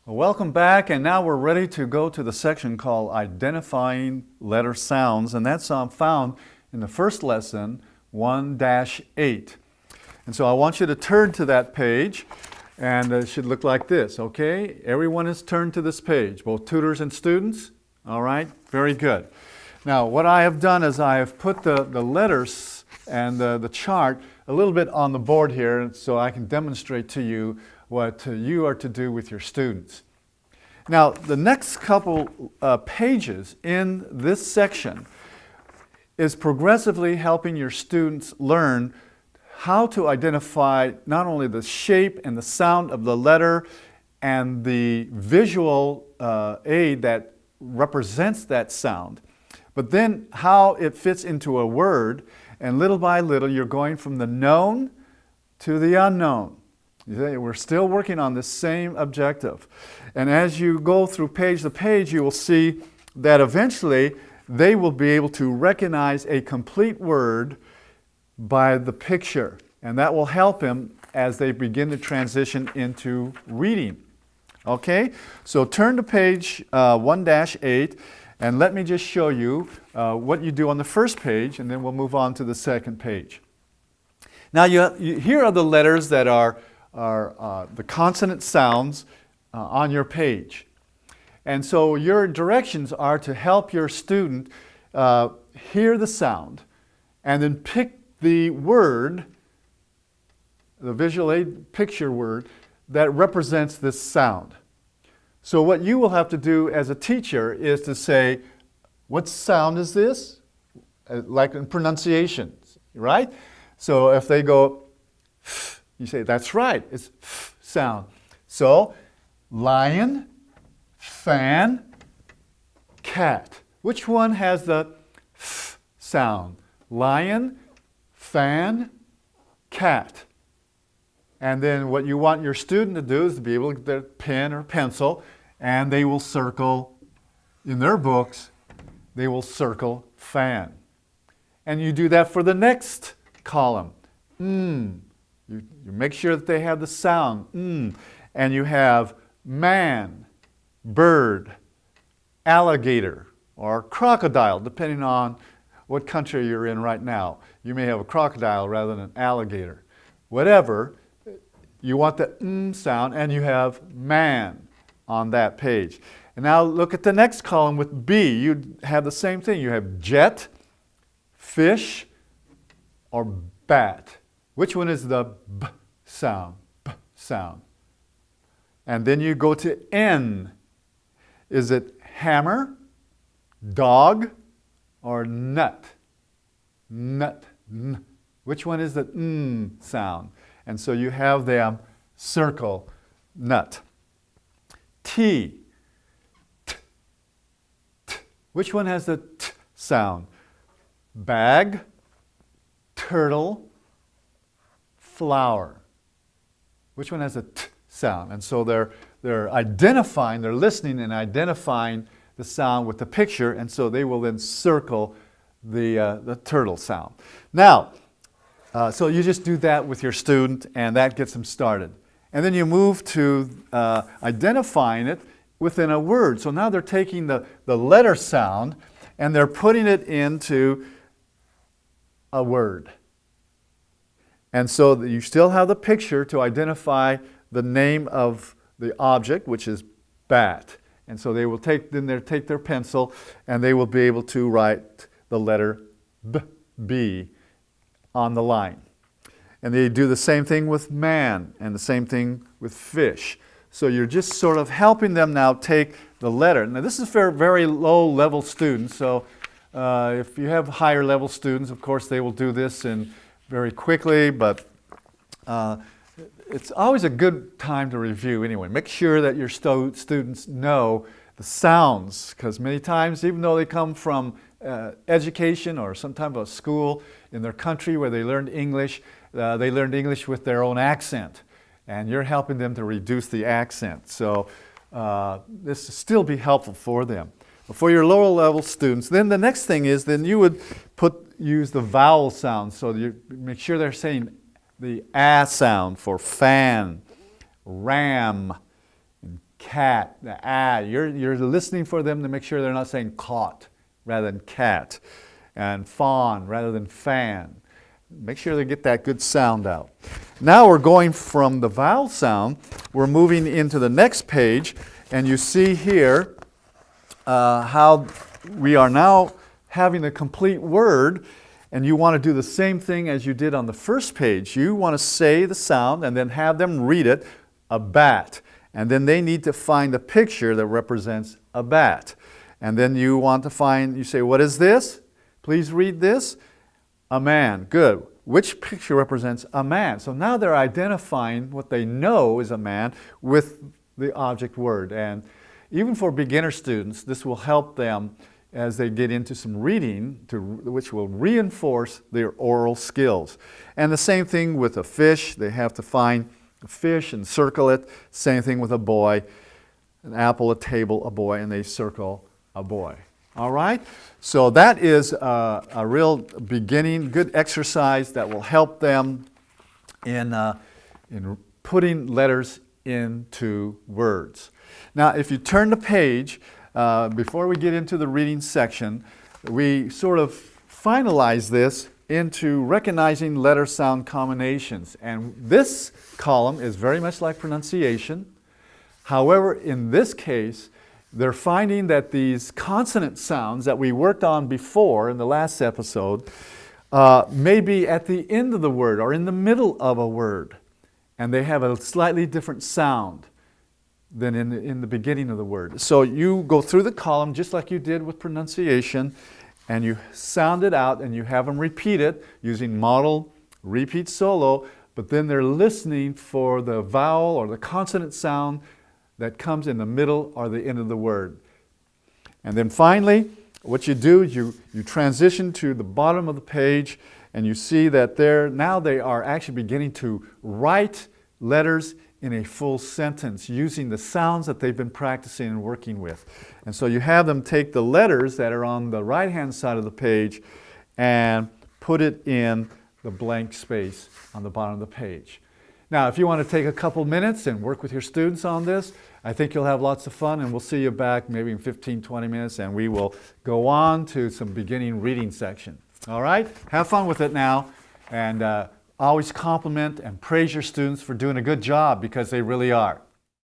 Well, welcome back, and now we're ready to go to the section called Identifying Letter Sounds, and that's found in the first lesson, 1-8. And so I want you to turn to that page, and it should look like this, okay? Everyone has turned to this page, both tutors and students. All right, very good. Now, what I have done is I have put the letters and the chart a little bit on the board here so I can demonstrate to you what you are to do with your students. Now, the next couple pages in this section is progressively helping your students learn how to identify not only the shape and the sound of the letter and the visual aid that represents that sound, but then how it fits into a word, and little by little you're going from the known to the unknown. We're still working on this same objective. And as you go through page to page, you will see that eventually they will be able to recognize a complete word by the picture. And that will help them as they begin to transition into reading. Okay? So turn to page 1-8, and let me just show you what you do on the first page, and then we'll move on to the second page. Now, here are the letters that are the consonant sounds on your page. And so your directions are to help your student hear the sound and then pick the word, the visual aid picture word, that represents this sound. So what you will have to do as a teacher is to say, what sound is this? Like in pronunciations, right? So if they go, you say, that's right, it's f sound. So, lion, fan, cat. Which one has the f sound? Lion, fan, cat. And then what you want your student to do is to be able to get their pen or pencil, and they will circle, in their books, they will circle fan. And you do that for the next column. You make sure that they have the sound, and you have man, bird, alligator, or crocodile, depending on what country you're in right now. You may have a crocodile rather than an alligator. Whatever, you want the sound, and you have man on that page. And now look at the next column with B. You have the same thing. You have jet, fish, or bat. Which one is the B sound? B sound. And then you go to N. Is it hammer, dog, or nut? Nut. N. Which one is the N sound? And so you have them circle nut. T. T. T. Which one has the T sound? Bag, turtle, flower. Which one has a T sound? And so they're identifying, they're listening and identifying the sound with the picture, and so they will then circle the turtle sound. Now, so you just do that with your student, and that gets them started. And then you move to identifying it within a word. So now they're taking the letter sound and they're putting it into a word. And so you still have the picture to identify the name of the object, which is bat. And so they will take their pencil, and they will be able to write the letter B on the line. And they do the same thing with man, and the same thing with fish. So you're just sort of helping them now take the letter. Now this is for very low level students, so if you have higher level students, of course they will do this very quickly, but it's always a good time to review anyway. Make sure that your students know the sounds, because many times, even though they come from education or some type of school in their country where they learned English with their own accent, and you're helping them to reduce the accent. So this will still be helpful for them. But for your lower level students, then the next thing is then you would use the vowel sounds. So you make sure they're saying the A sound for fan, ram, cat, the ah. You're listening for them to make sure they're not saying caught rather than cat, and fawn rather than fan. Make sure they get that good sound out. Now we're going from the vowel sound, we're moving into the next page, and you see here how we are now having a complete word, and you want to do the same thing as you did on the first page. You want to say the sound and then have them read it, a bat. And then they need to find a picture that represents a bat. And then you want to find, you say, what is this? Please read this. A man. Good. Which picture represents a man? So now they're identifying what they know is a man with the object word. And even for beginner students, this will help them as they get into some reading, which will reinforce their oral skills. And the same thing with a fish. They have to find a fish and circle it. Same thing with a boy. An apple, a table, a boy, and they circle a boy. All right? So that is a real beginning, good exercise that will help them in putting letters into words. Now, if you turn the page, before we get into the reading section, we sort of finalize this into recognizing letter sound combinations. And this column is very much like pronunciation. However, in this case, they're finding that these consonant sounds that we worked on before in the last episode may be at the end of the word or in the middle of a word. And they have a slightly different sound than in the beginning of the word. So you go through the column just like you did with pronunciation, and you sound it out and you have them repeat it using model, repeat solo, but then they're listening for the vowel or the consonant sound that comes in the middle or the end of the word. And then finally, what you do, you transition to the bottom of the page, and you see that now they are actually beginning to write letters in a full sentence using the sounds that they've been practicing and working with. And so you have them take the letters that are on the right-hand side of the page and put it in the blank space on the bottom of the page. Now, if you want to take a couple minutes and work with your students on this, I think you'll have lots of fun, and we'll see you back maybe in 15, 20 minutes, and we will go on to some beginning reading section. All right? Have fun with it now, and always compliment and praise your students for doing a good job, because they really are.